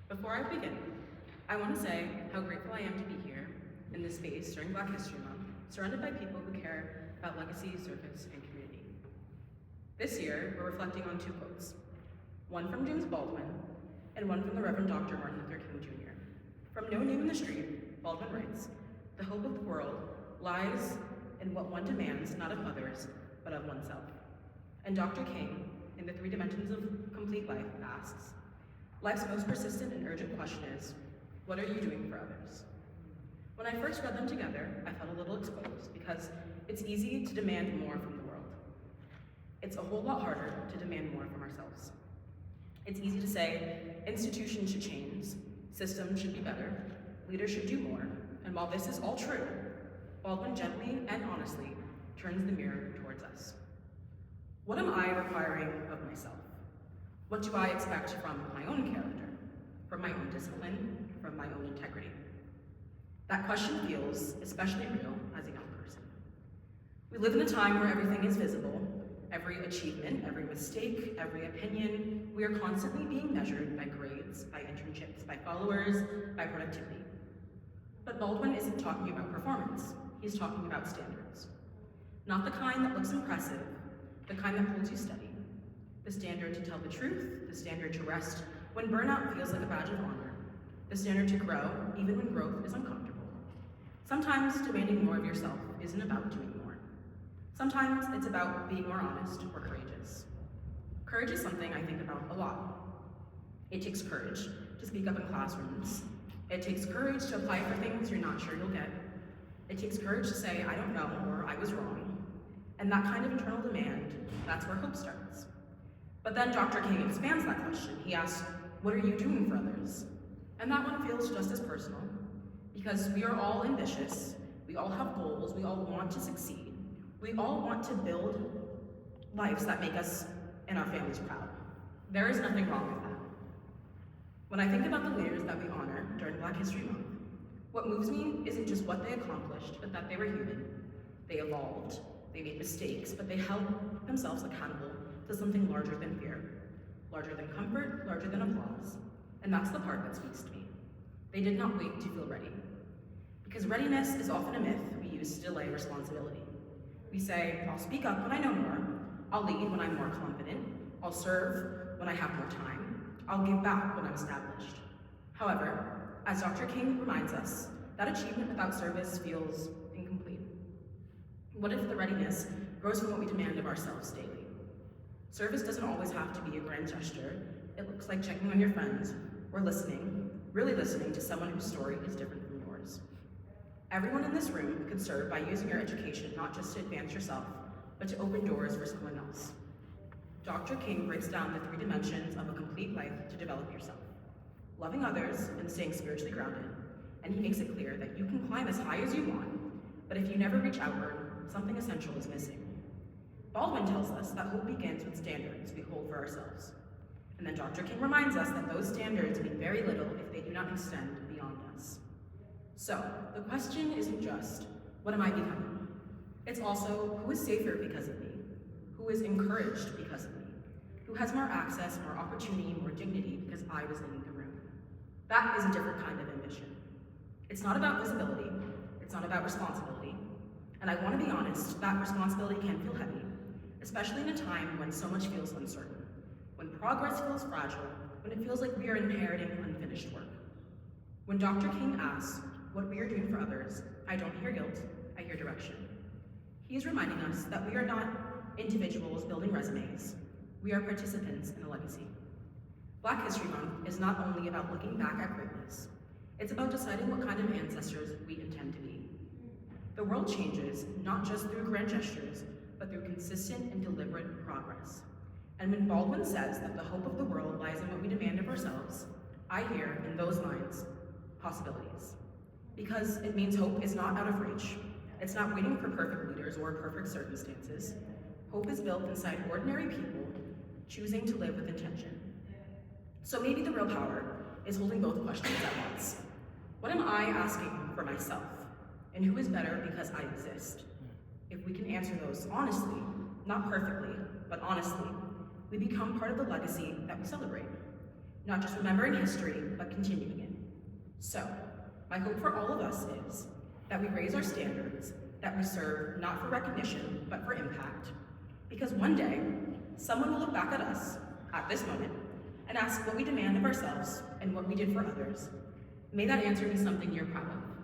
Before I begin, I want to say how grateful I am to be here in this space during Black History Month, surrounded by people who care about legacy, service, and community. This year, we're reflecting on two quotes, one from James Baldwin and one from the Reverend Dr. Martin Luther King Jr. From No Name in the Street, Baldwin writes, "The hope of the world lies in what one demands not of others, but of oneself." And Dr. King, in The Three Dimensions of Complete Life, asks, "Life's most persistent and urgent question is, what are you doing for others?" When I first read them together, I felt a little exposed because it's easy to demand more from the world. It's a whole lot harder to demand more from ourselves. It's easy to say, institutions should change, systems should be better, leaders should do more, and while this is all true, Baldwin gently and honestly turns the mirror towards us. What am I requiring of myself? What do I expect from my own character, from my own discipline, from my own integrity? That question feels especially real as a young person. We live in a time where everything is visible. Every achievement, every mistake, every opinion, we are constantly being measured by grades, by internships, by followers, by productivity. But Baldwin isn't talking about performance. He's talking about standards. Not the kind that looks impressive, the kind that holds you steady. The standard to tell the truth, the standard to rest when burnout feels like a badge of honor, the standard to grow even when growth is uncomfortable. Sometimes demanding more of yourself isn't about doing more. Sometimes it's about being more honest or courageous. Courage is something I think about a lot. It takes courage to speak up in classrooms. It takes courage to apply for things you're not sure you'll get. It takes courage to say, I don't know, or I was wrong. And that kind of internal demand, that's where hope starts. But then Dr. King expands that question. He asks, what are you doing for others? And that one feels just as personal, because we are all ambitious, we all have goals, we all want to succeed, we all want to build lives that make us and our families proud. There is nothing wrong with that. When I think about the leaders that we honor during Black History Month, what moves me isn't just what they accomplished, but that they were human. They evolved, they made mistakes, but they held themselves accountable to something larger than fear, larger than comfort, larger than applause. And that's the part that speaks to me. They did not wait to feel ready. Because readiness is often a myth we use to delay responsibility. We say, I'll speak up when I know more, I'll lead when I'm more confident, I'll serve when I have more time, I'll give back when I'm established. However, as Dr. King reminds us, that achievement without service feels incomplete. What if the readiness grows from what we demand of ourselves daily? Service doesn't always have to be a grand gesture. It looks like checking on your friends, or listening, really listening to someone whose story is different from yours. Everyone in this room could serve by using your education not just to advance yourself, but to open doors for someone else. Dr. King breaks down the three dimensions of a complete life to develop yourself: loving others and staying spiritually grounded. And he makes it clear that you can climb as high as you want, but if you never reach outward, something essential is missing. Baldwin tells us that hope begins with standards we hold for ourselves. And then Dr. King reminds us that those standards mean very little if they do not extend beyond us. So, the question isn't just, what am I becoming? It's also, who is safer because of me? Who is encouraged because of me? Who has more access, more opportunity, more dignity because I was in the room? That is a different kind of ambition. It's not about visibility, it's not about responsibility. And I want to be honest, that responsibility can feel heavy, especially in a time when so much feels uncertain, when progress feels fragile, when it feels like we are inheriting unfinished work. When Dr. King asks what we are doing for others, I don't hear guilt, I hear direction. He is reminding us that we are not individuals building resumes, we are participants in a legacy. Black History Month is not only about looking back at greatness, it's about deciding what kind of ancestors we intend to be. The world changes, not just through grand gestures, but through consistent and deliberate progress. And when Baldwin says that the hope of the world lies in what we demand of ourselves, I hear in those lines, possibilities. Because it means hope is not out of reach. It's not waiting for perfect leaders or perfect circumstances. Hope is built inside ordinary people choosing to live with intention. So maybe the real power is holding both questions at once. What am I asking for myself? And who is better because I exist? If we can answer those honestly, not perfectly, but honestly, we become part of the legacy that we celebrate. not just remembering history, but continuing it. So, my hope for all of us is that we raise our standards, that we serve not for recognition, but for impact, because one day, someone will look back at us, at this moment, and ask what we demand of ourselves and what we did for others. May that answer be something you're proud of.